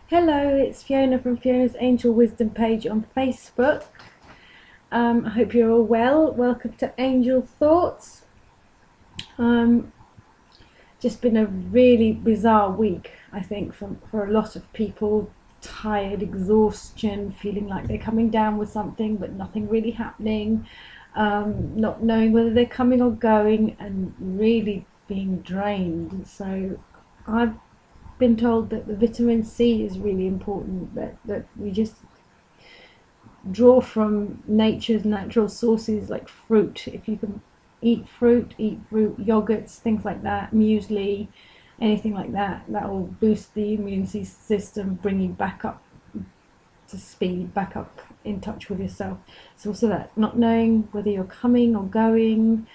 Hello, it's Fiona from Fiona's Angel Wisdom page on Facebook. I hope you're all well. Welcome to Angel Thoughts. Just been a really bizarre week, I think, for a lot of people. Tired, exhaustion, feeling like they're coming down with something but nothing really happening, not knowing whether they're coming or going, and really being drained. So I've been told that the vitamin C is really important, that we just draw from nature's natural sources like fruit. If you can eat fruit, yogurts, things like that, muesli, anything like that, that will boost the immune system, bring you back up to speed, back up in touch with yourself. It's also that not knowing whether you're coming or going,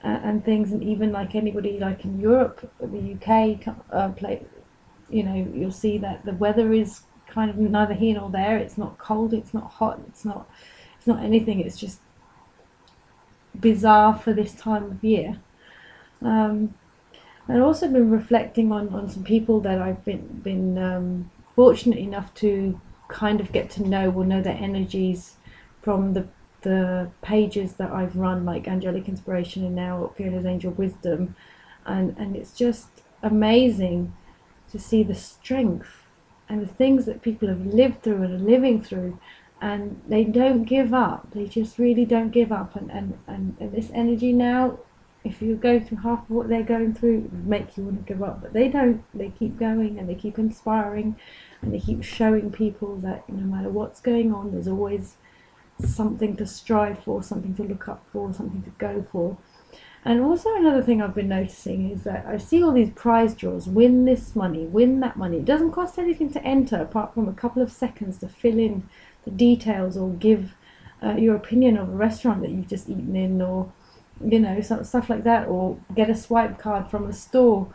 and things, and even like anybody like in Europe, the UK, you'll see that the weather is kind of neither here nor there. It's not cold, it's not hot, it's not anything. It's just bizarre for this time of year. I've also been reflecting on some people that I've been fortunate enough to kind of get to know or know their energies from the pages that I've run, like Angelic Inspiration and now Fiona's Angel Wisdom, and it's just amazing to see the strength and the things that people have lived through and are living through, and they don't give up. They just really don't give up, and this energy now, if you go through half of what they're going through, it would make you want to give up, but they don't. They keep going, and they keep inspiring, and they keep showing people that no matter what's going on, there's always something to strive for, something to look up for, something to go for. And also another thing I've been noticing is that I see all these prize draws, win this money, win that money. It doesn't cost anything to enter apart from a couple of seconds to fill in the details or give your opinion of a restaurant that you've just eaten in, or stuff like that, or get a swipe card from a store,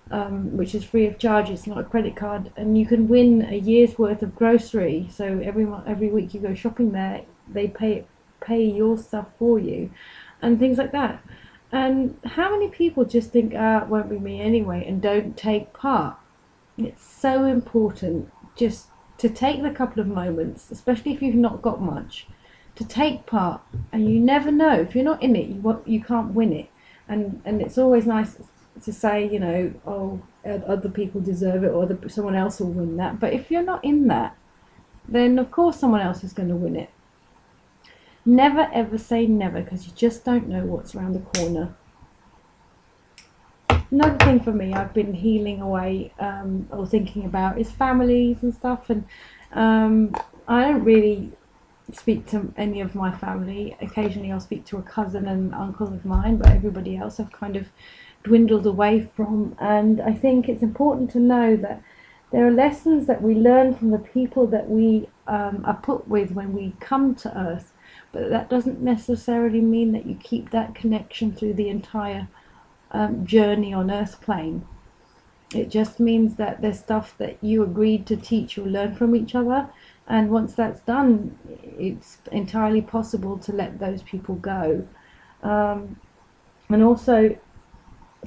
which is free of charge. It's not a credit card, and you can win a year's worth of grocery. So every week you go shopping there, they pay your stuff for you, and things like that. And how many people just think, it won't be me anyway, and don't take part? It's so important just to take the couple of moments, especially if you've not got much, to take part. And you never know, if you're not in it, you can't win it. And it's always nice to say, other people deserve it, or someone else will win that. But if you're not in that, then of course someone else is going to win it. Never ever say never, because you just don't know what's around the corner. Another thing for me, I've been healing away, or thinking about, is families and stuff. And I don't really speak to any of my family. Occasionally I'll speak to a cousin and uncle of mine, but everybody else I've kind of dwindled away from. And I think it's important to know that there are lessons that we learn from the people that we are put with when we come to Earth. But that doesn't necessarily mean that you keep that connection through the entire journey on Earth plane. It just means that there's stuff that you agreed to teach or learn from each other, and once that's done, it's entirely possible to let those people go. And also,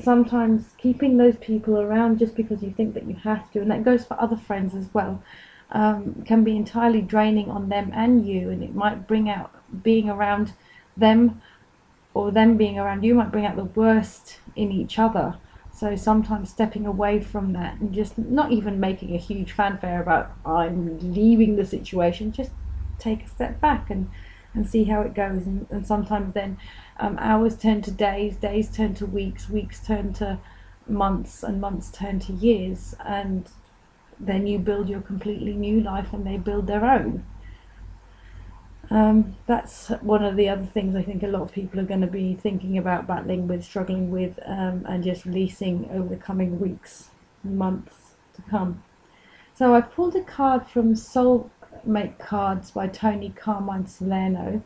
sometimes keeping those people around just because you think that you have to, and that goes for other friends as well, can be entirely draining on them and you, and it might bring out, being around them or them being around you might bring out the worst in each other. So sometimes stepping away from that and just not even making a huge fanfare about I'm leaving the situation, just take a step back and see how it goes. And sometimes then hours turn to days, days turn to weeks, weeks turn to months, and months turn to years, and then you build your completely new life and they build their own. That's one of the other things I think a lot of people are going to be thinking about, battling with, struggling with, and just releasing over the coming weeks, months to come. So I pulled a card from Soulmate Cards by Tony Carmine Salerno,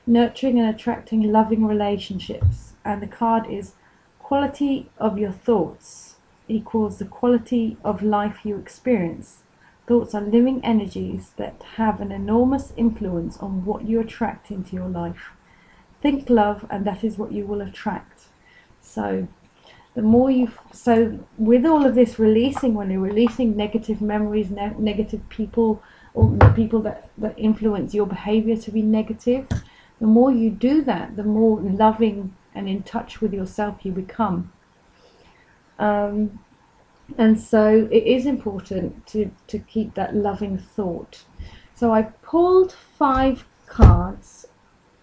Nurturing and Attracting Loving Relationships, and the card is quality of your thoughts equals the quality of life you experience. Thoughts are living energies that have an enormous influence on what you attract into your life. Think love, and that is what you will attract. So The more you, so with all of this releasing, when you're releasing negative memories, negative people, or the people that influence your behavior to be negative, the more you do that, the more loving and in touch with yourself you become. And so it is important to keep that loving thought. So I pulled 5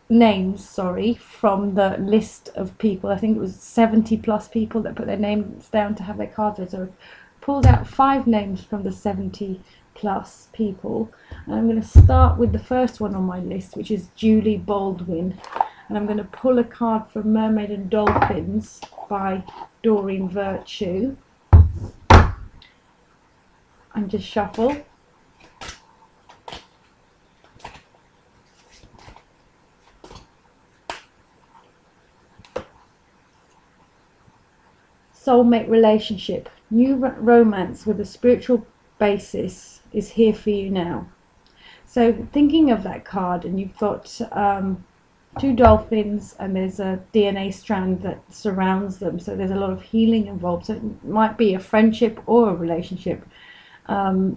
names, from the list of people. I think it was 70 plus people that put their names down to have their cards read. So I pulled out 5 names from the 70 plus people. And I'm going to start with the first one on my list, which is Julie Baldwin. And I'm going to pull a card from Mermaid and Dolphins by Doreen Virtue. And just shuffle. Soulmate relationship. New romance with a spiritual basis is here for you now. So thinking of that card, and you've got 2 dolphins, and there's a DNA strand that surrounds them, so there's a lot of healing involved. So it might be a friendship or a relationship that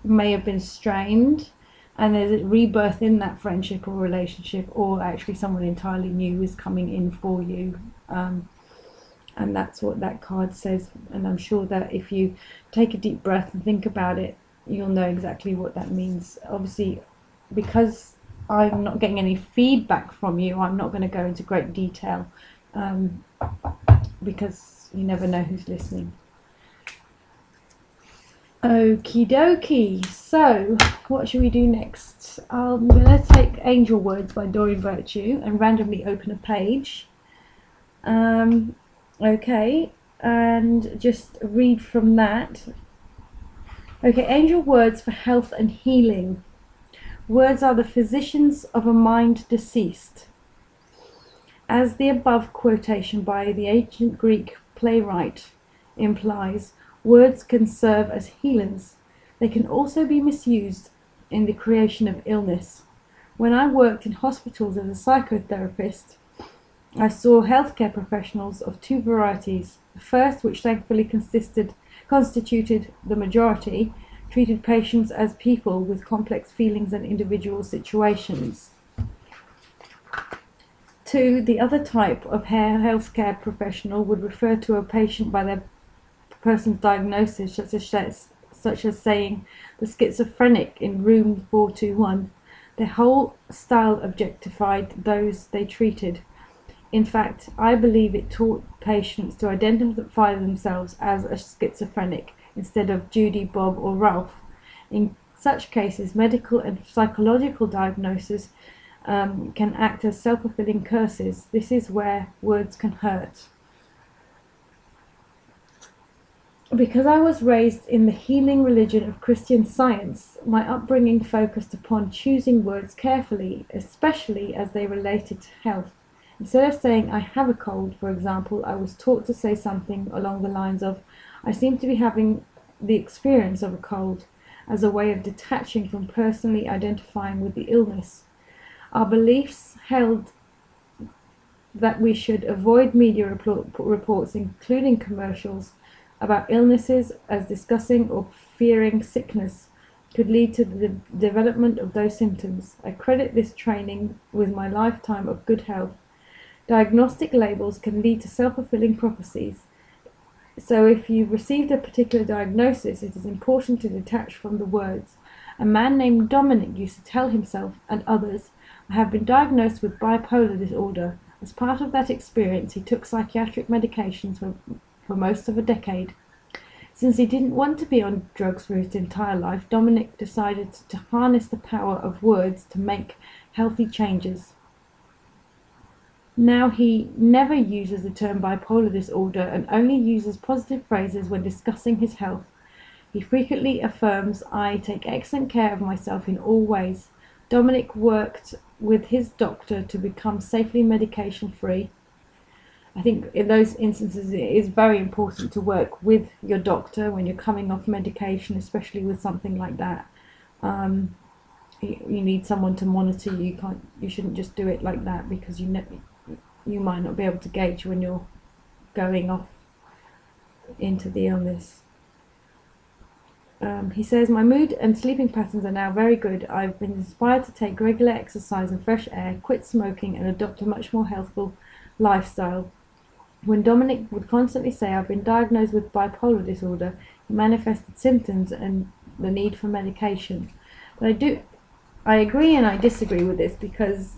may have been strained, and there's a rebirth in that friendship or relationship, or actually someone entirely new is coming in for you, and that's what that card says. And I'm sure that if you take a deep breath and think about it, you'll know exactly what that means. Obviously, because I'm not getting any feedback from you, I'm not going to go into great detail, because you never know who's listening. Okie dokie, so what should we do next? I'm going to take Angel Words by Doreen Virtue and randomly open a page. Okay, and just read from that. Okay, Angel Words for health and healing. Words are the physicians of a mind deceased. As the above quotation by the ancient Greek playwright implies, words can serve as healers. They can also be misused in the creation of illness. When I worked in hospitals as a psychotherapist, I saw healthcare professionals of 2 varieties. The first, which thankfully constituted the majority, treated patients as people with complex feelings and individual situations. 2, the other type of healthcare professional would refer to a patient by their person's diagnosis, such as saying the schizophrenic in room 421. Their whole style objectified those they treated. In fact, I believe it taught patients to identify themselves as a schizophrenic instead of Judy, Bob, or Ralph. In such cases, medical and psychological diagnosis can act as self-fulfilling curses. This is where words can hurt. Because I was raised in the healing religion of Christian Science, my upbringing focused upon choosing words carefully, especially as they related to health. Instead of saying, I have a cold, for example, I was taught to say something along the lines of, I seem to be having the experience of a cold, as a way of detaching from personally identifying with the illness. Our beliefs held that we should avoid media reports, including commercials, about illnesses, as discussing or fearing sickness could lead to the development of those symptoms. I credit this training with my lifetime of good health. Diagnostic labels can lead to self-fulfilling prophecies. So if you've received a particular diagnosis, it is important to detach from the words. A man named Dominic used to tell himself and others, I have been diagnosed with bipolar disorder. As part of that experience, he took psychiatric medications for most of a decade. Since he didn't want to be on drugs for his entire life, Dominic decided to harness the power of words to make healthy changes. Now he never uses the term bipolar disorder and only uses positive phrases when discussing his health. He frequently affirms, I take excellent care of myself in all ways. Dominic worked with his doctor to become safely medication-free. I think in those instances it is very important to work with your doctor when you're coming off medication, especially with something like that. You need someone to monitor you. You shouldn't just do it like that, because you might not be able to gauge when you're going off into the illness. He says, my mood and sleeping patterns are now very good. I've been inspired to take regular exercise and fresh air, quit smoking, and adopt a much more healthful lifestyle. When Dominic would constantly say I've been diagnosed with bipolar disorder, he manifested symptoms and the need for medication. But I agree and I disagree with this, because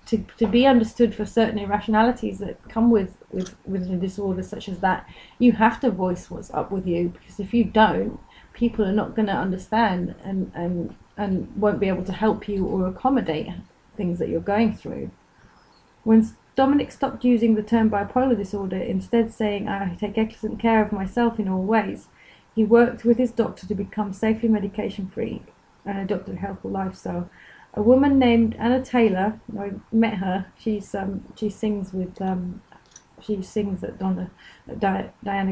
to be understood for certain irrationalities that come with a disorder such as that, you have to voice what's up with you, because if you don't, people are not going to understand and won't be able to help you or accommodate things that you're going through. When Dominic stopped using the term bipolar disorder, instead saying I take excellent care of myself in all ways, he worked with his doctor to become safely medication free and adopted a healthful lifestyle. A woman named Anna Taylor, I met her. She sings at Diana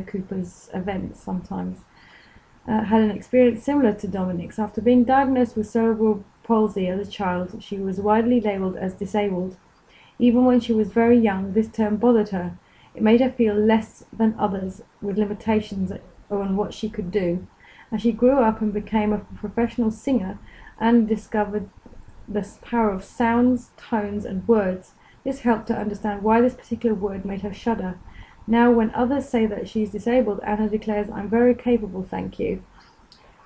Cooper's events sometimes. Had an experience similar to Dominic's. After being diagnosed with cerebral palsy as a child, she was widely labelled as disabled. Even when she was very young, this term bothered her. It made her feel less than others, with limitations on what she could do. As she grew up and became a professional singer, Anne discovered the power of sounds, tones, and words. This helped her understand why this particular word made her shudder. Now, when others say that she is disabled, Anna declares, I'm very capable, thank you.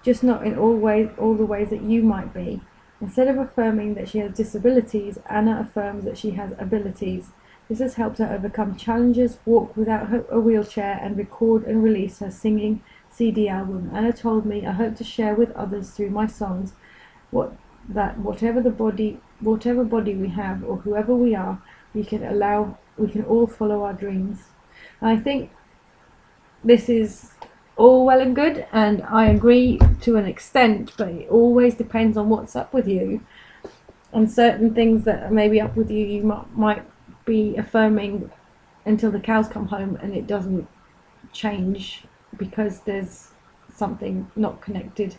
Just not in all the ways that you might be. Instead of affirming that she has disabilities, Anna affirms that she has abilities. This has helped her overcome challenges, walk without a wheelchair, and record and release her singing CD album. Anna told me, I hope to share with others through my songs whatever body we have or whoever we are, we can all follow our dreams. And I think this is all well and good, and I agree to an extent, but it always depends on what's up with you. And certain things that may be up with you, you might be affirming until the cows come home, and it doesn't change because there's something not connected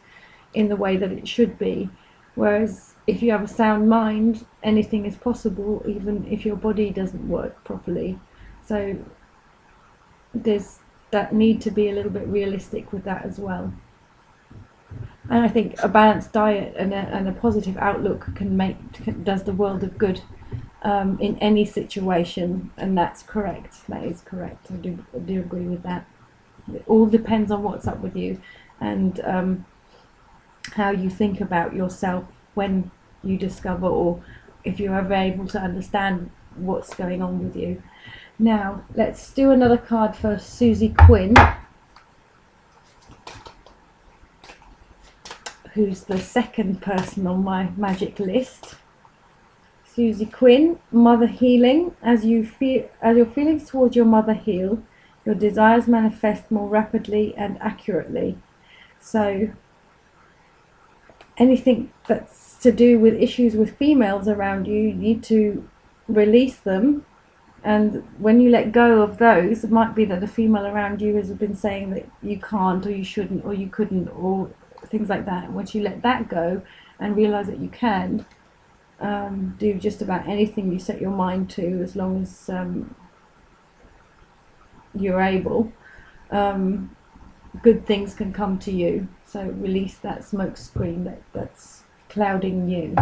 in the way that it should be. Whereas if you have a sound mind, anything is possible, even if your body doesn't work properly. So there's that need to be a little bit realistic with that as well. And I think a balanced diet and a positive outlook does the world of good in any situation, and that's correct. That is correct. I do agree with that. It all depends on what's up with you and how you think about yourself when you discover, or if you're ever able to understand what's going on with you. Now, let's do another card for Susie Quinn, who's the second person on my magic list. Susie Quinn, mother healing. As your feelings towards your mother heal, your desires manifest more rapidly and accurately. So anything that's to do with issues with females around you, you need to release them. And when you let go of those, it might be that the female around you has been saying that you can't, or you shouldn't, or you couldn't, or things like that. Once you let that go and realize that you can do just about anything you set your mind to, as long as you're able, good things can come to you. So release that smoke screen that's clouding you.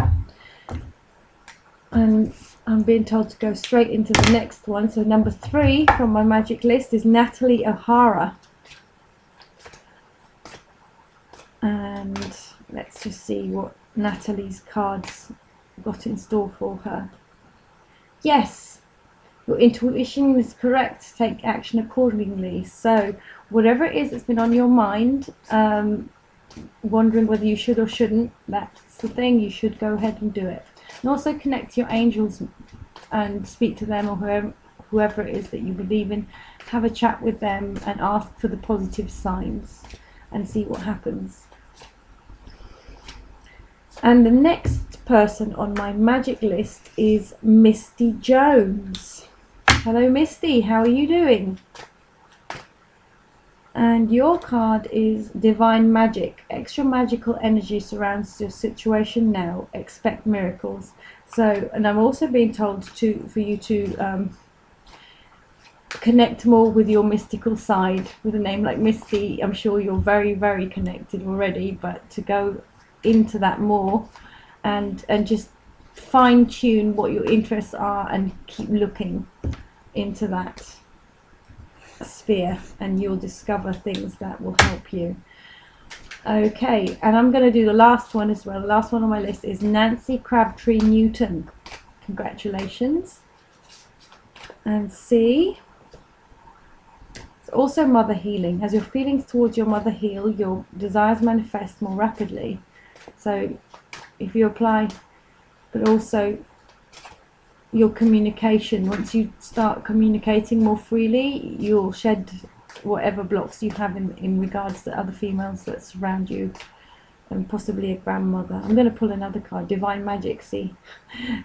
And I'm being told to go straight into the next one. So number 3 from my magic list is Natalie O'Hara. And let's just see what Natalie's cards got in store for her. Yes, your intuition is correct. Take action accordingly. So whatever it is that's been on your mind, wondering whether you should or shouldn't, that's the thing. You should go ahead and do it. And also connect to your angels and speak to them, or whoever it is that you believe in. Have a chat with them and ask for the positive signs and see what happens. And the next person on my magic list is Misty Jones. Hello Misty, how are you doing? And your card is Divine Magic. Extra magical energy surrounds your situation now. Expect miracles. So, and I'm also being told for you to connect more with your mystical side. With a name like Misty, I'm sure you're very, very connected already, but to go into that more and just fine tune what your interests are and keep looking into that sphere, and you'll discover things that will help you. Okay, and I'm going to do the last one as well. The last one on my list is Nancy Crabtree Newton. Congratulations. And C, it's also mother healing. As your feelings towards your mother heal, your desires manifest more rapidly. So if you apply, but also your communication, once you start communicating more freely, you'll shed whatever blocks you have in regards to other females that surround you, and possibly a grandmother. I'm going to pull another card, Divine Magic. See,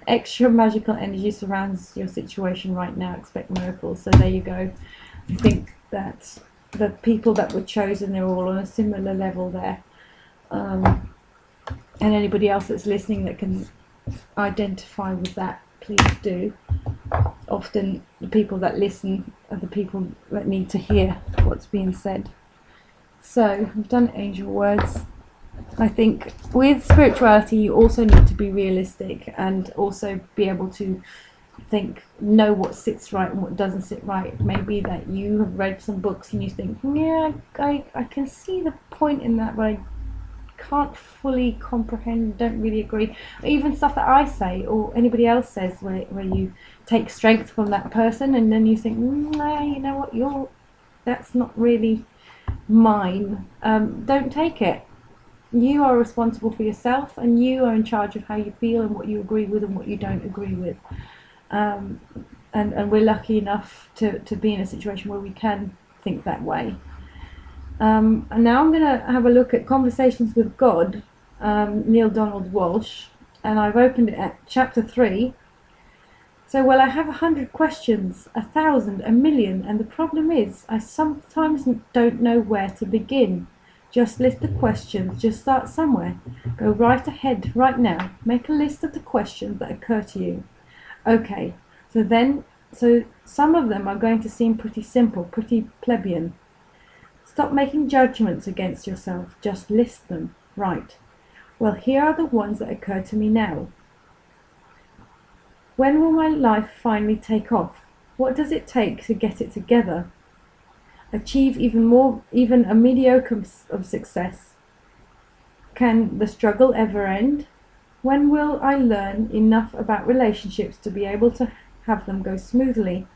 extra magical energy surrounds your situation right now. Expect miracles. So there you go. I think that the people that were chosen, they're all on a similar level there. And anybody else that's listening that can identify with that, please do. Often the people that listen are the people that need to hear what's being said. So I've done angel words. I think with spirituality you also need to be realistic and also be able to know what sits right and what doesn't sit right. Maybe that you have read some books and you think, yeah, I can see the point in that, but I can't fully comprehend, don't really agree. Even stuff that I say or anybody else says, where you take strength from that person and then you think, nah, you know what, that's not really mine. Don't take it. You are responsible for yourself, and you are in charge of how you feel and what you agree with and what you don't agree with. And we're lucky enough to be in a situation where we can think that way. And now I'm going to have a look at Conversations with God, Neale Donald Walsch, and I've opened it at chapter 3. So, well, I have 100 questions, 1,000, 1,000,000, and the problem is I sometimes don't know where to begin. Just list the questions, just start somewhere. Go right ahead, right now. Make a list of the questions that occur to you. Okay, so some of them are going to seem pretty simple, pretty plebeian. Stop making judgments against yourself, just list them. Right. Well, here are the ones that occur to me now. When will my life finally take off? What does it take to get it together? Achieve even a mediocre of success? Can the struggle ever end? When will I learn enough about relationships to be able to have them go smoothly?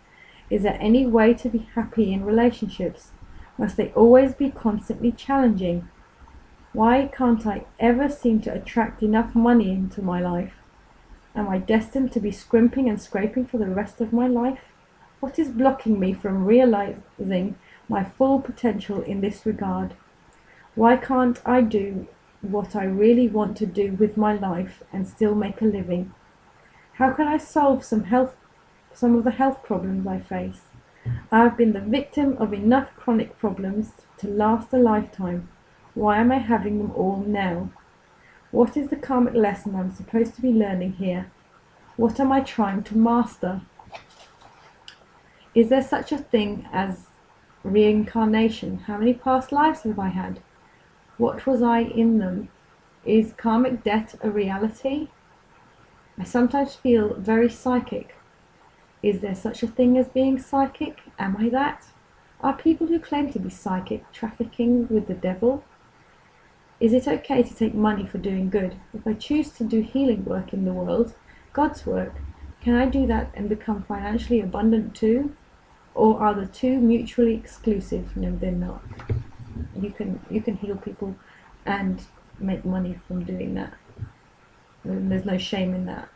Is there any way to be happy in relationships? Must they always be constantly challenging? Why can't I ever seem to attract enough money into my life? Am I destined to be scrimping and scraping for the rest of my life? What is blocking me from realizing my full potential in this regard? Why can't I do what I really want to do with my life and still make a living? How can I solve some of the health problems I face? I have been the victim of enough chronic problems to last a lifetime. Why am I having them all now? What is the karmic lesson I'm supposed to be learning here? What am I trying to master? Is there such a thing as reincarnation? How many past lives have I had? What was I in them? Is karmic debt a reality? I sometimes feel very psychic. Is there such a thing as being psychic? Am I that? Are people who claim to be psychic trafficking with the devil? Is it okay to take money for doing good? If I choose to do healing work in the world, God's work, can I do that and become financially abundant too? Or are the two mutually exclusive? No, they're not. You can heal people and make money from doing that. And there's no shame in that.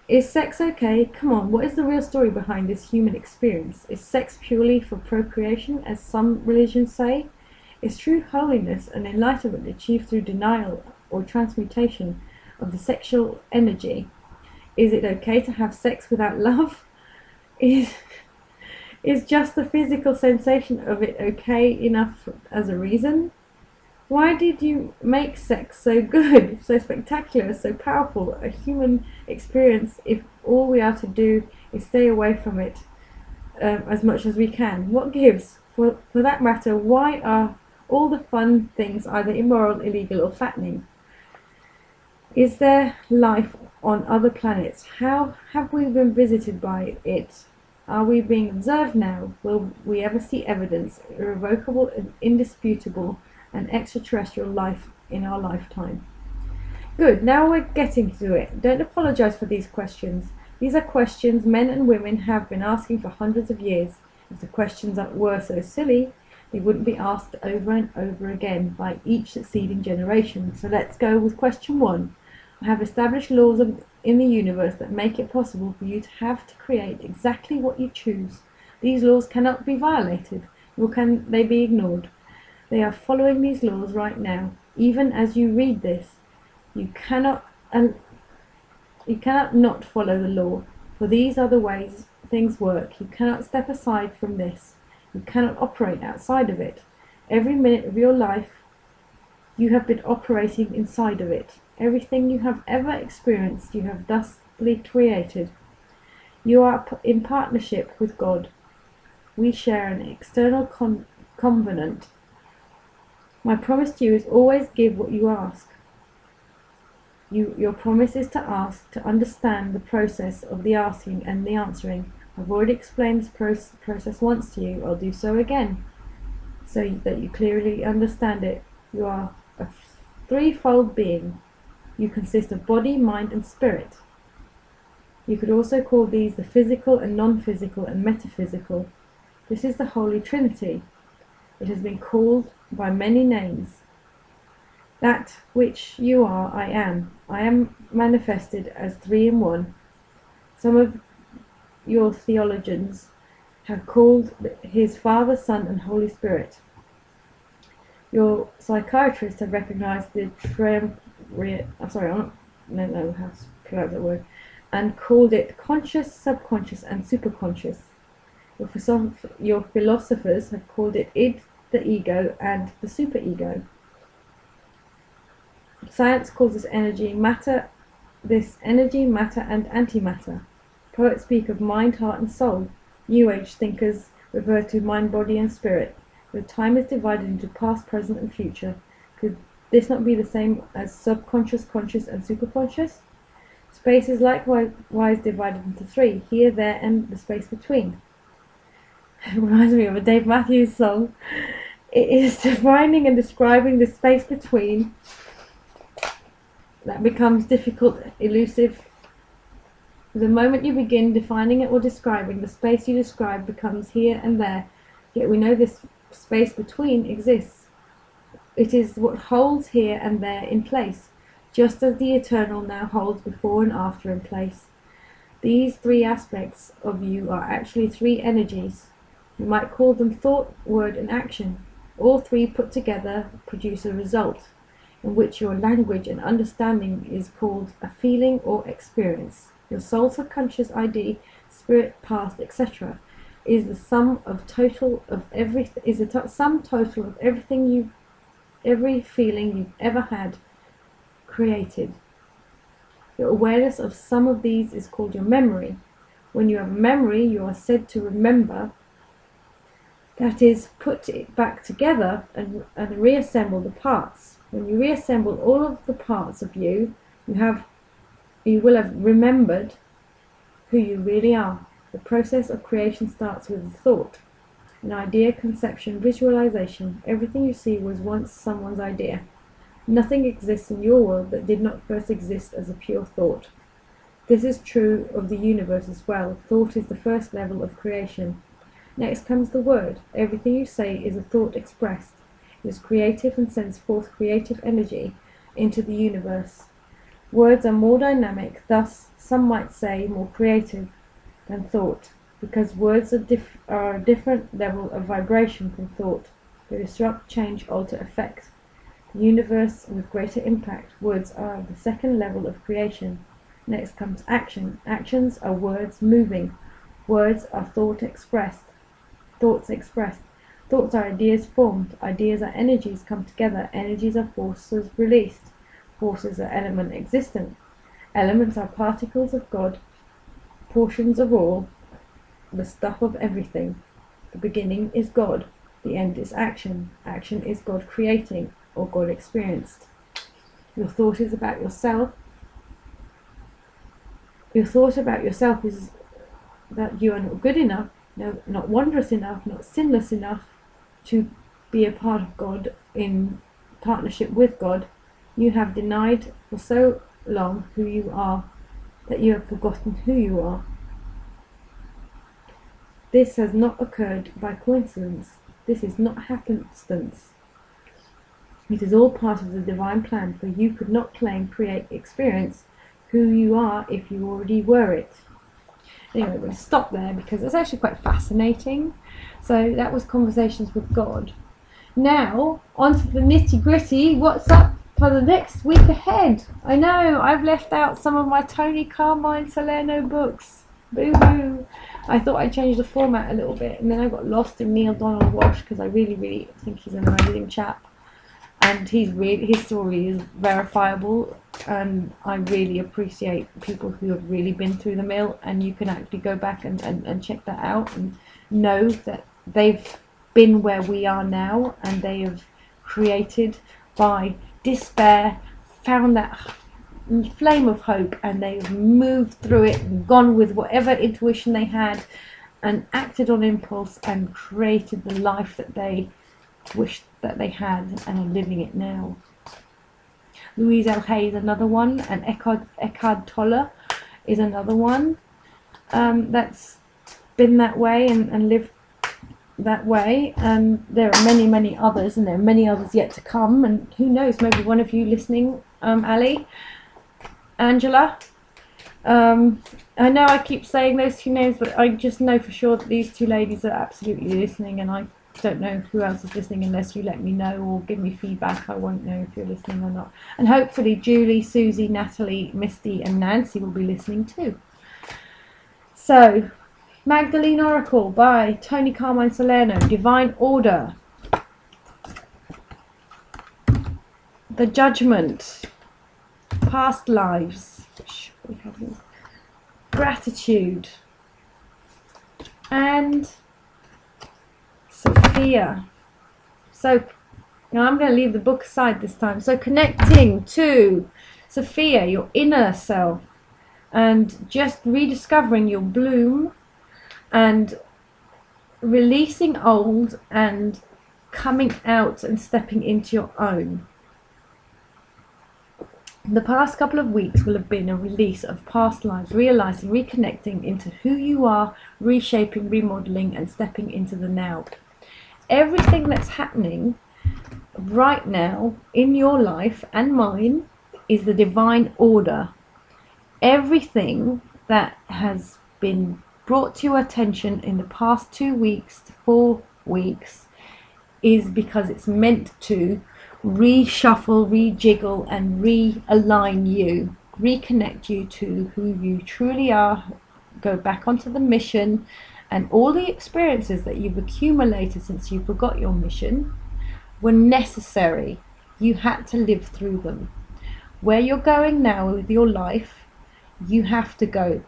Is sex okay? Come on, what is the real story behind this human experience? Is sex purely for procreation, as some religions say? Is true holiness and enlightenment achieved through denial or transmutation of the sexual energy? Is it okay to have sex without love? Is just the physical sensation of it okay enough as a reason? Why did you make sex so good, so spectacular, so powerful, a human experience, if all we are to do is stay away from it as much as we can. What gives? For that matter, why are all the fun things either immoral, illegal, or fattening? Is there life on other planets? How have we been visited by it? Are we being observed now? Will we ever see evidence, irrevocable and indisputable, and extraterrestrial life in our lifetime? Good, now we're getting to it. Don't apologize for these questions. These are questions men and women have been asking for hundreds of years. If the questions were so silly, they wouldn't be asked over and over again by each succeeding generation. So let's go with question 1. I have established laws in the universe that make it possible for you to have to create exactly what you choose. These laws cannot be violated, nor can they be ignored. They are following these laws right now. Even as you read this, you cannot not follow the law, for these are the ways things work. You cannot step aside from this. You cannot operate outside of it. Every minute of your life, you have been operating inside of it. Everything you have ever experienced, you have thusly created. You are in partnership with God. We share an external covenant. My promise to you is always give what you ask. Your promise is to ask, to understand the process of the asking and the answering. I've already explained this process once to you. I'll do so again, so that you clearly understand it. You are a threefold being. You consist of body, mind, and spirit. You could also call these the physical and non-physical and metaphysical. This is the Holy Trinity. It has been called by many names. That which you are, I am. I am manifested as 3 in 1. Some of your theologians have called his Father, Son, and Holy Spirit. Your psychiatrists have recognized the and called it conscious, subconscious, and superconscious. Your philosophers have called it id, the ego, and the superego. Science calls this energy matter, and antimatter. Poets speak of mind, heart, and soul. New Age thinkers refer to mind, body, and spirit. The time is divided into past, present, and future. Could this not be the same as subconscious, conscious, and superconscious? Space is likewise divided into 3, here, there, and the space between. It reminds me of a Dave Matthews song. It is defining and describing the space between that becomes difficult, elusive. The moment you begin defining it or describing, the space you describe becomes here and there. Yet we know this space between exists. It is what holds here and there in place, just as the eternal now holds before and after in place. These 3 aspects of you are actually 3 energies. You might call them thought, word, and action. All 3 put together produce a result, in which your language and understanding is called a feeling or experience. Your soul, subconscious, ID, spirit, past, etc. is the sum total of everything. Every feeling you've ever had, created. Your awareness of some of these is called your memory. When you have memory, you are said to remember. That is, put it back together and reassemble the parts. When you reassemble all of the parts of you, you will have remembered who you really are. The process of creation starts with a thought, an idea, conception, visualization. Everything you see was once someone's idea. Nothing exists in your world that did not first exist as a pure thought. This is true of the universe as well. Thought is the first level of creation. Next comes the word. Everything you say is a thought expressed. It is creative and sends forth creative energy into the universe. Words are more dynamic, thus some might say more creative than thought, because words are a different level of vibration from thought. They disrupt, change, alter, affect the universe with greater impact. Words are the second level of creation. Next comes action. Actions are words moving. Words are thoughts expressed. Thoughts are ideas formed. Ideas are energies come together. Energies are forces released. Forces are element existent. Elements are particles of God, portions of all. the stuff of everything. The beginning is God. The end is action. Action is God creating or God experienced. Your thought is about yourself. Your thought about yourself is that you are not good enough, no, not wondrous enough, not sinless enough to be a part of God, in partnership with God. You have denied for so long who you are that you have forgotten who you are. This has not occurred by coincidence. This is not happenstance. It is all part of the divine plan, for you could not claim, create, experience who you are if you already were it. Anyway, we're going to stop there because it's actually quite fascinating. So that was Conversations with God. Now, on to the nitty gritty. What's up for the next week ahead? I know, I've left out some of my Tony Carmine Salerno books. Boo-hoo. I thought I'd change the format a little bit, and then I got lost in Neale Donald Walsch because I really think he's an amazing chap. And his story is verifiable, and I really appreciate people who have really been through the mill, and you can actually go back and check that out and know that they've been where we are now, and they have created by despair, found that flame of hope, and they've moved through it and gone with whatever intuition they had and acted on impulse and created the life that they wished that they had and are living it now. Louise L. Hay is another one, and Eckhart Tolle is another one that's been that way and lived that way. And there are many others, and there are many others yet to come, and who knows, maybe one of you listening, Ali, Angela, I know I keep saying those two names, but I just know for sure that these two ladies are absolutely listening, and I don't know who else is listening unless you let me know or give me feedback. I won't know if you're listening or not. And hopefully Julie, Susie, Natalie, Misty and Nancy will be listening too. So, Magdalene Oracle by Tony Carmine Salerno, Divine Order, The Judgment, Past Lives, Gratitude, and Sophia. So now I'm going to leave the book aside this time. So connecting to Sophia, your inner self, and just rediscovering your bloom and releasing old and coming out and stepping into your own. The past couple of weeks will have been a release of past lives, realizing, reconnecting into who you are, reshaping, remodeling, and stepping into the now. Everything that's happening right now in your life and mine is the divine order. Everything that has been brought to your attention in the past 2 weeks to 4 weeks is because it's meant to reshuffle, rejiggle and realign you, reconnect you to who you truly are, go back onto the mission, and all the experiences that you've accumulated since you forgot your mission were necessary. You had to live through them. Where you're going now with your life, you have to go,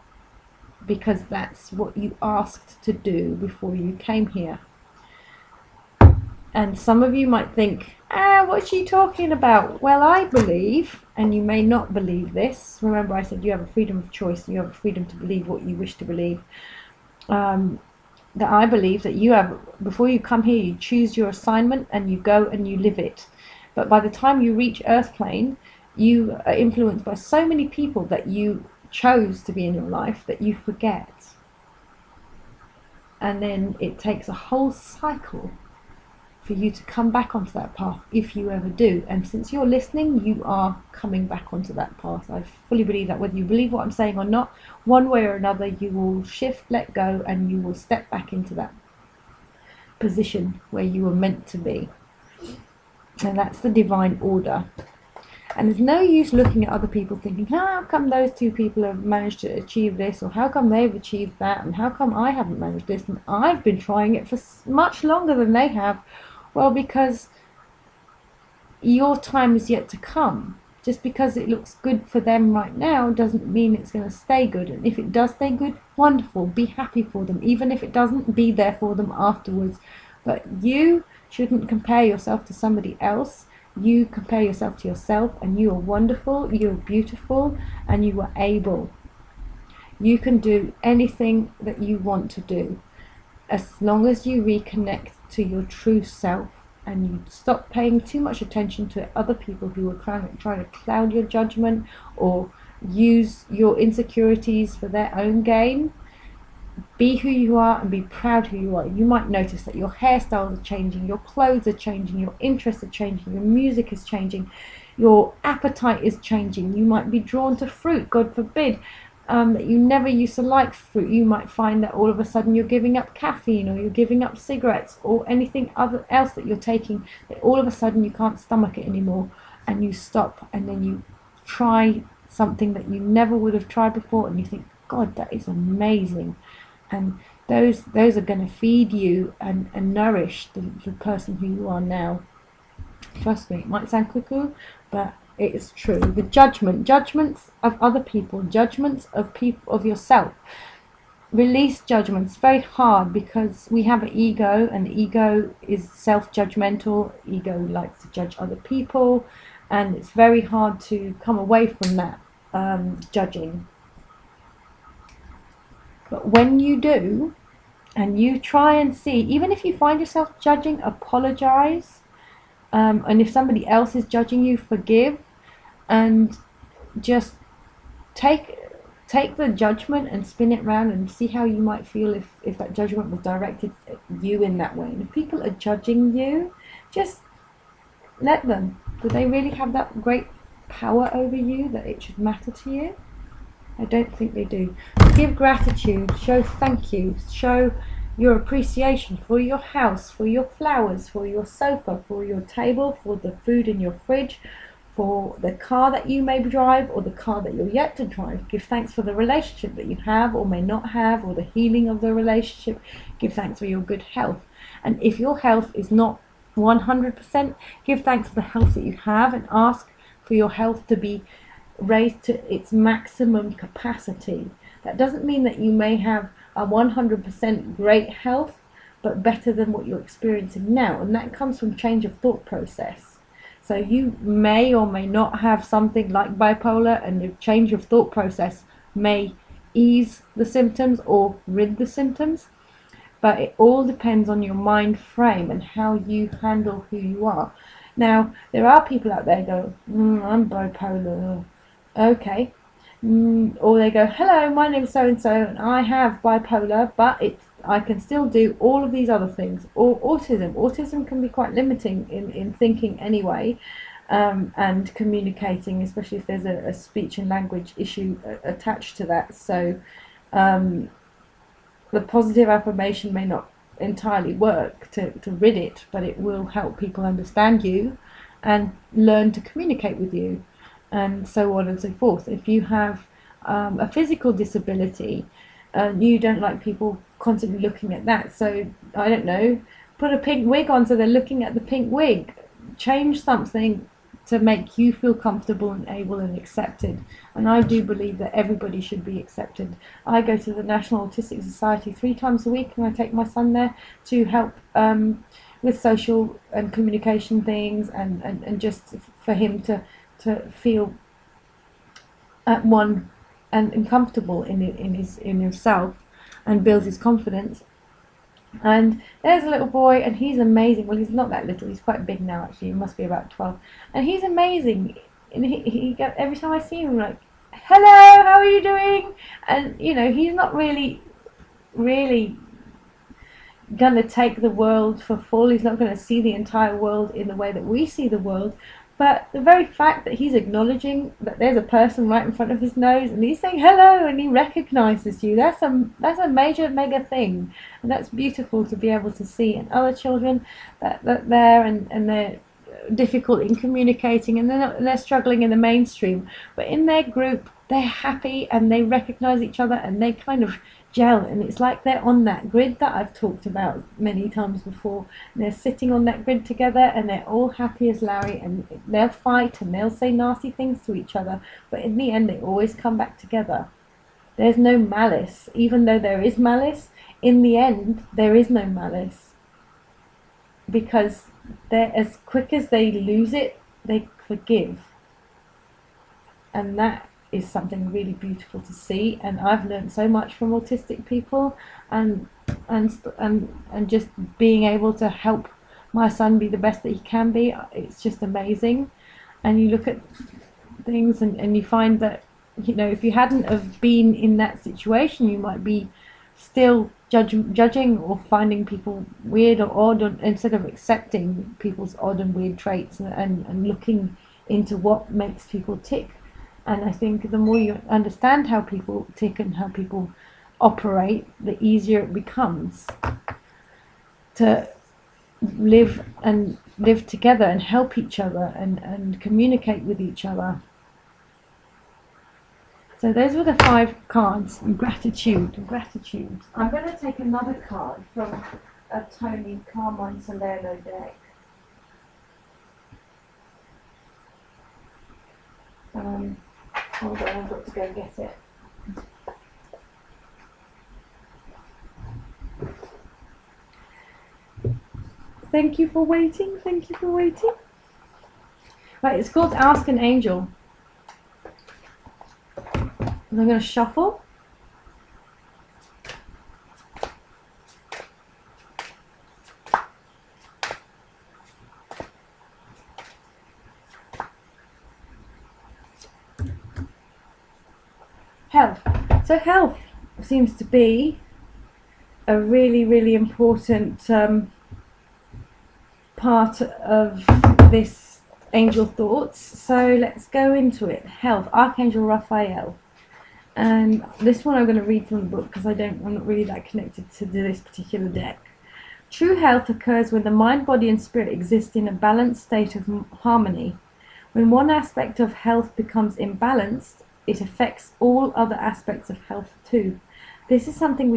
because that's what you asked to do before you came here. And some of you might think, what's she talking about? Well, I believe, and you may not believe this, remember I said you have a freedom of choice, you have a freedom to believe what you wish to believe, that I believe that you have, before you come here, you choose your assignment and you go and you live it. But by the time you reach Earth plane, you are influenced by so many people that you chose to be in your life that you forget. And then it takes a whole cycle for you to come back onto that path, if you ever do. And since you're listening, you are coming back onto that path. I fully believe that, whether you believe what I'm saying or not, one way or another, you will shift, let go, and you will step back into that position where you were meant to be. And that's the divine order. And there's no use looking at other people thinking, how come those two people have managed to achieve this, or how come they've achieved that, and how come I haven't managed this, and I've been trying it for much longer than they have. Well, because your time is yet to come. Just because it looks good for them right now doesn't mean it's going to stay good. And if it does stay good, wonderful, be happy for them. Even if it doesn't, be there for them afterwards. But you shouldn't compare yourself to somebody else. You compare yourself to yourself, and you are wonderful, you're beautiful, and you are able. You can do anything that you want to do as long as you reconnect to your true self and you stop paying too much attention to other people who are trying to cloud your judgment or use your insecurities for their own gain. Be who you are and be proud who you are. You might notice that your hairstyles are changing, your clothes are changing, your interests are changing, your music is changing, your appetite is changing. You might be drawn to fruit, God forbid, that you never used to like fruit. You might find that all of a sudden you're giving up caffeine, or you're giving up cigarettes, or anything else that you're taking, that all of a sudden you can't stomach it anymore, and you stop, and then you try something that you never would have tried before, and you think, God, that is amazing. And those are going to feed you and nourish the person who you are now. Trust me, it might sound cuckoo, but it is true. The judgments of other people, judgments of people, of yourself. Release judgments. Very hard because we have an ego, and the ego is self-judgmental. Ego likes to judge other people, and it's very hard to come away from that judging. But when you do, and you try and see, even if you find yourself judging, apologize. And if somebody else is judging you, forgive, and just take the judgment and spin it around and see how you might feel if that judgment was directed at you in that way. And if people are judging you, just let them. Do they really have that great power over you that it should matter to you? I don't think they do. Give gratitude, show thank you, show your appreciation for your house, for your flowers, for your sofa, for your table, for the food in your fridge, for the car that you may drive or the car that you're yet to drive. Give thanks for the relationship that you have or may not have, or the healing of the relationship. Give thanks for your good health. And if your health is not 100%, give thanks for the health that you have, and ask for your health to be raised to its maximum capacity. That doesn't mean that you may have a 100% great health, but better than what you're experiencing now, and that comes from change of thought process. So you may or may not have something like bipolar, and the change of thought process may ease the symptoms or rid the symptoms, but it all depends on your mind frame and how you handle who you are. Now, there are people out there who go, I'm bipolar. Okay. Or they go, hello, my name's so-and-so, and I have bipolar, but I can still do all of these other things. Or autism. Autism can be quite limiting in thinking anyway, and communicating, especially if there's a speech and language issue attached to that. So the positive affirmation may not entirely work to rid it, but it will help people understand you and learn to communicate with you, and so on and so forth. If you have a physical disability, you don't like people constantly looking at that, so I don't know, put a pink wig on so they're looking at the pink wig. Change something to make you feel comfortable and able and accepted. And I do believe that everybody should be accepted. I go to the National Autistic Society 3 times a week, and I take my son there to help with social and communication things, and just for him to feel at one and comfortable in himself, and build his confidence. And there's a little boy, and he's amazing. Well, he's not that little, he's quite big now actually, he must be about 12, and he's amazing. And he every time I see him, I'm like, hello, how are you doing? And you know, he's not really gonna take the world for full. He's not gonna see the entire world in the way that we see the world, but the very fact that he's acknowledging that there's a person right in front of his nose, and he's saying hello, and he recognizes you, that's a mega thing. And that's beautiful to be able to see. And other children that there, and they're difficult in communicating, and they're struggling in the mainstream, but in their group they're happy, and they recognize each other, and they kind of gel, and it's like they're on that grid that I've talked about many times before, and they're sitting on that grid together, and they're all happy as Larry, and they'll fight and they'll say nasty things to each other, but in the end they always come back together. There's no malice, even though there is malice. In the end there is no malice, because they're, as quick as they lose it, they forgive, and that is something really beautiful to see. And I've learned so much from autistic people, and just being able to help my son be the best that he can be, it's just amazing. And you look at things, and you find that, you know, if you hadn't have been in that situation, you might be still judging or finding people weird or odd, instead of accepting people's odd and weird traits, and looking into what makes people tick. And I think the more you understand how people tick and how people operate, the easier it becomes to live together and help each other, and communicate with each other. So those were the 5 cards. Gratitude. I'm going to take another card from a Tony Carmine Salerno deck. Hold on, I've got to go and get it. Thank you for waiting. Right, it's called Ask an Angel. And I'm going to shuffle. Health. So health seems to be a really, really important part of this angel thoughts. So let's go into it. Health, Archangel Raphael. And this one I'm going to read from the book, because I'm not really that connected to this particular deck. True health occurs when the mind, body and spirit exist in a balanced state of harmony. When one aspect of health becomes imbalanced, it affects all other aspects of health too. This is something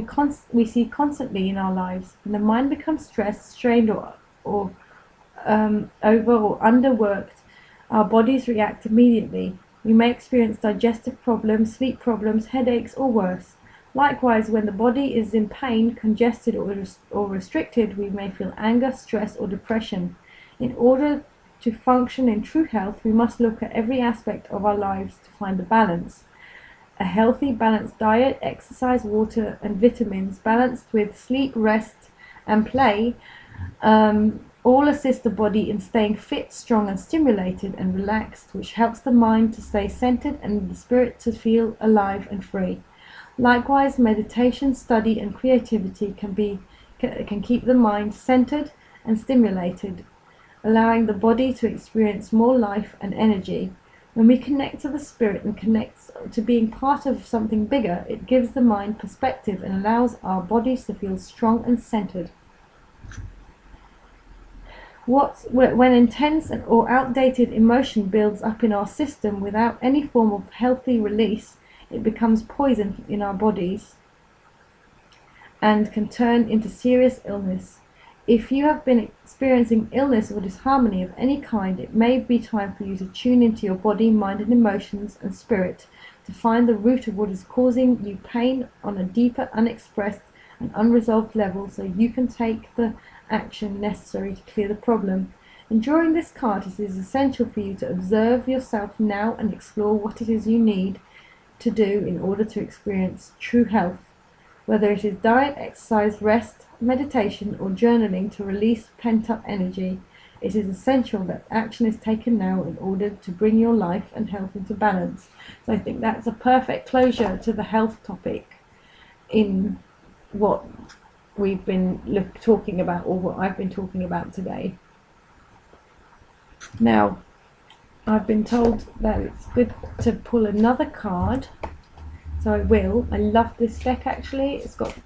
we see constantly in our lives. When the mind becomes stressed, strained, or over or underworked, our bodies react immediately. We may experience digestive problems, sleep problems, headaches, or worse. Likewise, when the body is in pain, congested, or restricted, we may feel anger, stress, or depression. In order to function in true health, we must look at every aspect of our lives to find the balance. A healthy, balanced diet, exercise, water, and vitamins, balanced with sleep, rest, and play, all assist the body in staying fit, strong, and stimulated and relaxed, which helps the mind to stay centered and the spirit to feel alive and free. Likewise, meditation, study, and creativity can keep the mind centered and stimulated, allowing the body to experience more life and energy. When we connect to the spirit and connect to being part of something bigger, it gives the mind perspective and allows our bodies to feel strong and centered. When intense or outdated emotion builds up in our system without any form of healthy release, it becomes poison in our bodies and can turn into serious illness. If you have been experiencing illness or disharmony of any kind, it may be time for you to tune into your body, mind, and emotions and spirit to find the root of what is causing you pain on a deeper, unexpressed, and unresolved level, so you can take the action necessary to clear the problem. And drawing this card, it is essential for you to observe yourself now and explore what it is you need to do in order to experience true health. Whether it is diet, exercise, rest, meditation, or journaling to release pent-up energy, it is essential that action is taken now in order to bring your life and health into balance. So I think that's a perfect closure to the health topic in what we've been talking about, or what I've been talking about today. Now, I've been told that it's good to pull another card, so I will. I love this deck actually. It's got a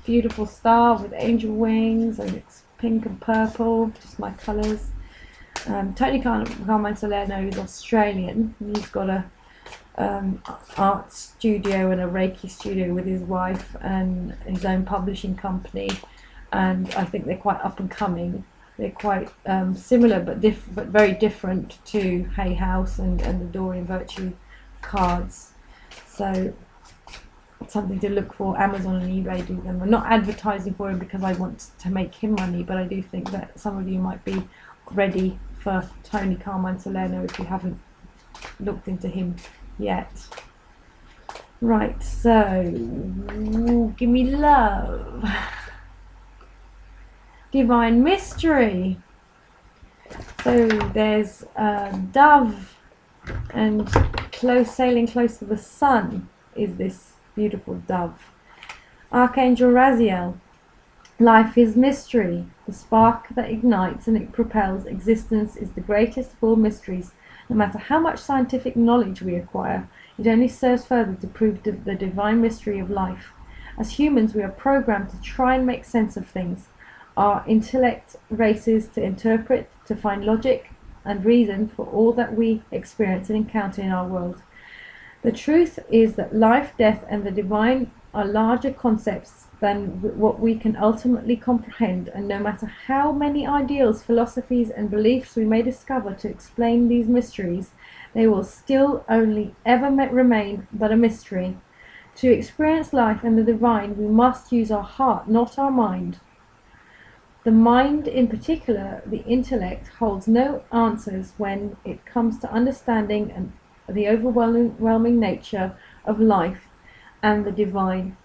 beautiful star with angel wings, and it's pink and purple, just my colours. Tony Carmine Salerno is Australian, and he's got art studio and a Reiki studio with his wife and his own publishing company, and I think they're quite up and coming. They're quite similar but very different to Hay House and the Doreen Virtue cards. So something to look for. Amazon and eBay do them. I'm not advertising for him because I want to make him money, but I do think that some of you might be ready for Tony Carmine Salerno if you haven't looked into him yet. Right, so give me love. Divine Mystery. So there's Dove, and sailing close to the sun is this beautiful dove. Archangel Raziel. Life is mystery. The spark that ignites and it propels existence is the greatest of all mysteries. No matter how much scientific knowledge we acquire, it only serves further to prove the divine mystery of life. As humans, we are programmed to try and make sense of things. Our intellect races to interpret, to find logic and reason for all that we experience and encounter in our world. The truth is that life, death, and the divine are larger concepts than what we can ultimately comprehend, and no matter how many ideals, philosophies, and beliefs we may discover to explain these mysteries, they will still only ever remain but a mystery. To experience life and the divine, we must use our heart, not our mind. The mind, in particular, the intellect, holds no answers when it comes to understanding and the overwhelming nature of life and the divine.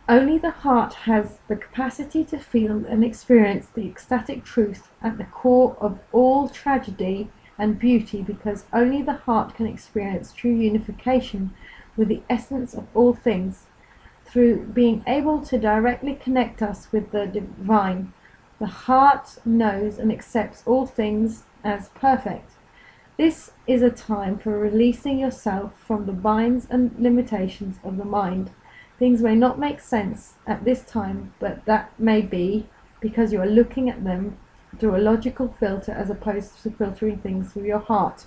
Only the heart has the capacity to feel and experience the ecstatic truth at the core of all tragedy and beauty, because only the heart can experience true unification with the essence of all things, through being able to directly connect us with the divine. The heart knows and accepts all things as perfect. This is a time for releasing yourself from the binds and limitations of the mind. Things may not make sense at this time, but that may be because you are looking at them through a logical filter as opposed to filtering things through your heart.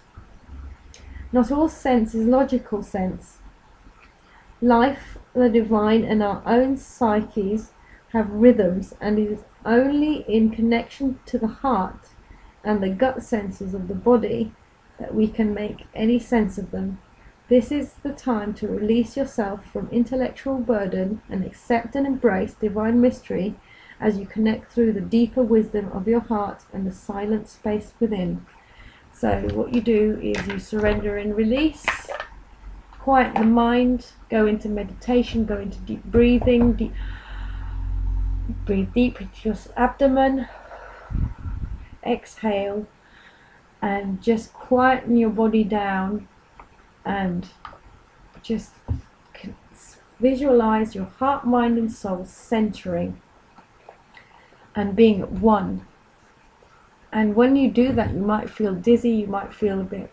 Not all sense is logical sense. Life, the divine, and our own psyches have rhythms, and it is only in connection to the heart and the gut senses of the body that we can make any sense of them. This is the time to release yourself from intellectual burden and accept and embrace divine mystery as you connect through the deeper wisdom of your heart and the silent space within. So what you do is you surrender and release, quiet the mind, go into meditation, go into deep breathing, breathe deep into your abdomen, exhale, and just quieten your body down and just visualize your heart, mind, and soul centering and being at one. And when you do that, you might feel dizzy, you might feel a bit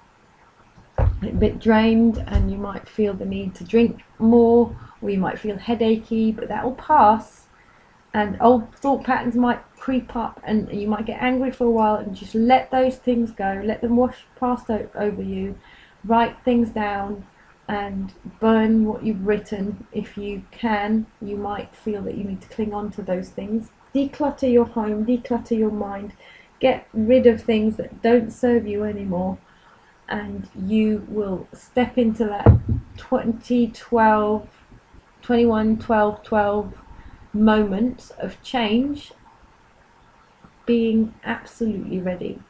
drained, and you might feel the need to drink more, or you might feel headachy, but that will pass. And old thought patterns might creep up, and you might get angry for a while, and just let those things go, let them wash past over you. Write things down and burn what you've written. If you can, you might feel that you need to cling on to those things. Declutter your home, declutter your mind, get rid of things that don't serve you anymore, and you will step into that 21/12/12 moment of change, being absolutely ready.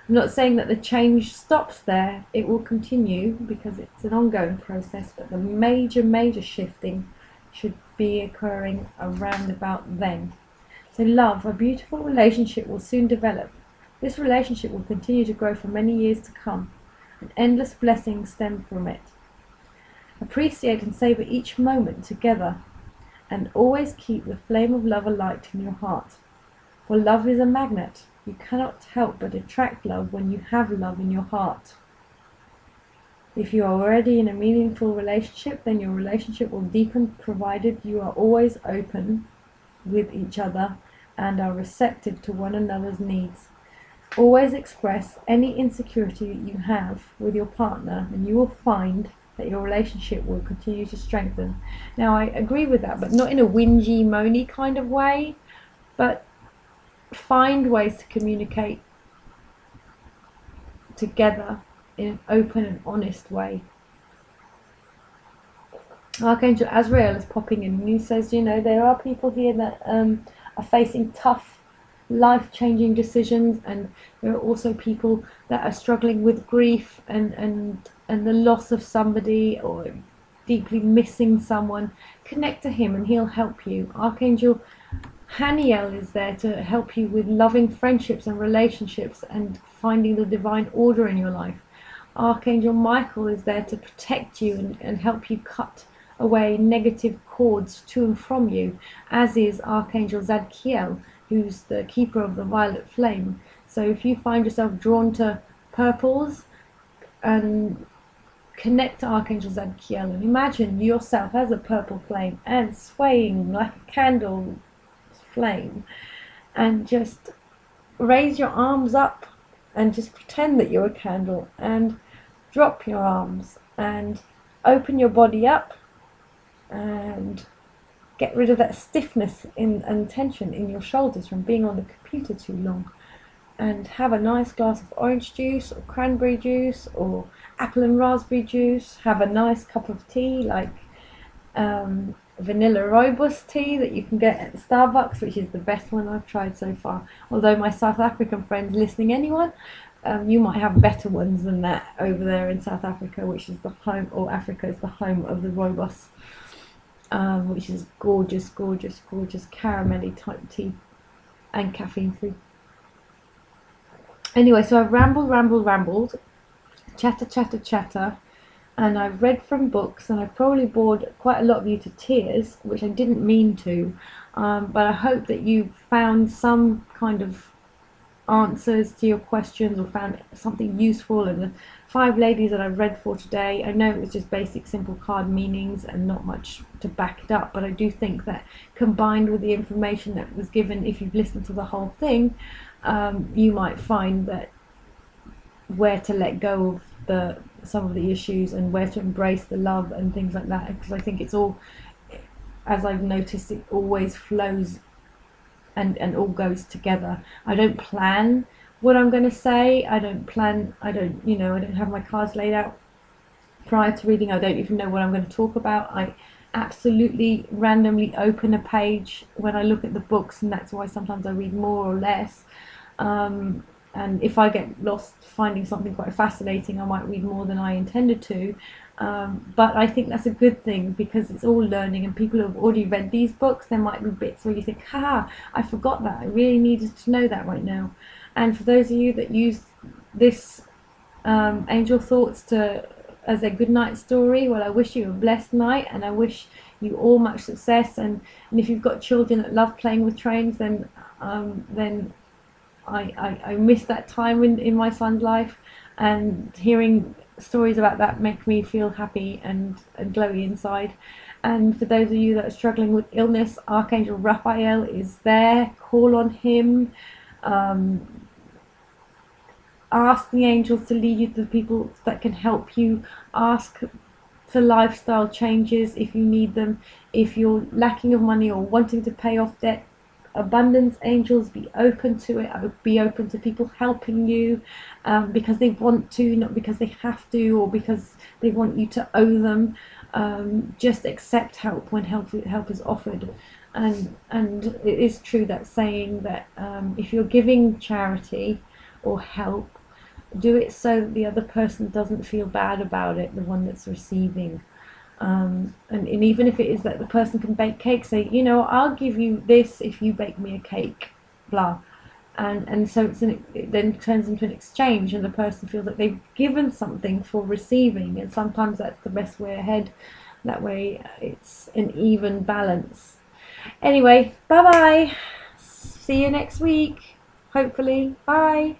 I'm not saying that the change stops there, it will continue because it's an ongoing process, but the major shifting should be occurring around about then. So love, a beautiful relationship will soon develop. This relationship will continue to grow for many years to come, and endless blessings stem from it. Appreciate and savor each moment together, and always keep the flame of love alight in your heart. For love is a magnet. You cannot help but attract love when you have love in your heart. If you are already in a meaningful relationship, then your relationship will deepen, provided you are always open with each other and are receptive to one another's needs. Always express any insecurity that you have with your partner, and you will find that your relationship will continue to strengthen. Now, I agree with that, but not in a whingy, moany kind of way, but find ways to communicate together in an open and honest way. Archangel Azrael is popping in and he says, you know, there are people here that are facing tough, life-changing decisions, and there are also people that are struggling with grief and the loss of somebody, or deeply missing someone. Connect to him and he'll help you. Archangel Haniel is there to help you with loving friendships and relationships and finding the divine order in your life. Archangel Michael is there to protect you and help you cut away negative cords to and from you, as is Archangel Zadkiel, who's the keeper of the violet flame. So if you find yourself drawn to purples, and connect to Archangel Zadkiel and imagine yourself as a purple flame and swaying like a candle flame, and just raise your arms up and just pretend that you're a candle, and drop your arms and open your body up and get rid of that stiffness and tension in your shoulders from being on the computer too long, and have a nice glass of orange juice or cranberry juice or apple and raspberry juice. Have a nice cup of tea, like vanilla rooibos tea that you can get at Starbucks, which is the best one I've tried so far. Although my South African friends listening, anyone, you might have better ones than that over there in South Africa, which is the home, or Africa is the home of the rooibos, which is gorgeous, gorgeous, gorgeous caramelly type tea and caffeine free. Anyway, so I've rambled, chatter, and I've read from books, and I've probably bored quite a lot of you to tears, which I didn't mean to, but I hope that you've found some kind of answers to your questions or found something useful. And the 5 ladies that I've read for today, I know it was just basic simple card meanings and not much to back it up, but I do think that combined with the information that was given, if you've listened to the whole thing, you might find that where to let go of some of the issues and where to embrace the love and things like that, because I think it's all, as I've noticed, it always flows and all goes together. I don't plan what I'm going to say. I don't have my cards laid out prior to reading. I don't even know what I'm going to talk about. I absolutely randomly open a page when I look at the books, and that's why sometimes I read more or less. And if I get lost finding something quite fascinating, I might read more than I intended to. But I think that's a good thing, because it's all learning, and people who have already read these books, there might be bits where you think, haha, I forgot that. I really needed to know that right now. And for those of you that use this Angel Thoughts as a good night story, well, I wish you a blessed night, and I wish you all much success. And if you've got children that love playing with trains, then I miss that time in my son's life, and hearing stories about that make me feel happy and glowy inside. And for those of you that are struggling with illness, Archangel Raphael is there. Call on him. Ask the angels to lead you to the people that can help you. Ask for lifestyle changes if you need them. If you're lacking of money or wanting to pay off debt, abundance angels, be open to it. I would be open to people helping you because they want to, not because they have to or because they want you to owe them. Just accept help when help is offered. And it is true that saying that if you're giving charity or help, do it so that the other person doesn't feel bad about it, the one that's receiving. And even if it is that the person can bake cakes, say, I'll give you this if you bake me a cake, blah. And so it then turns into an exchange, and the person feels that they've given something for receiving, and sometimes that's the best way ahead. That way it's an even balance. Anyway, bye bye. See you next week, hopefully. Bye.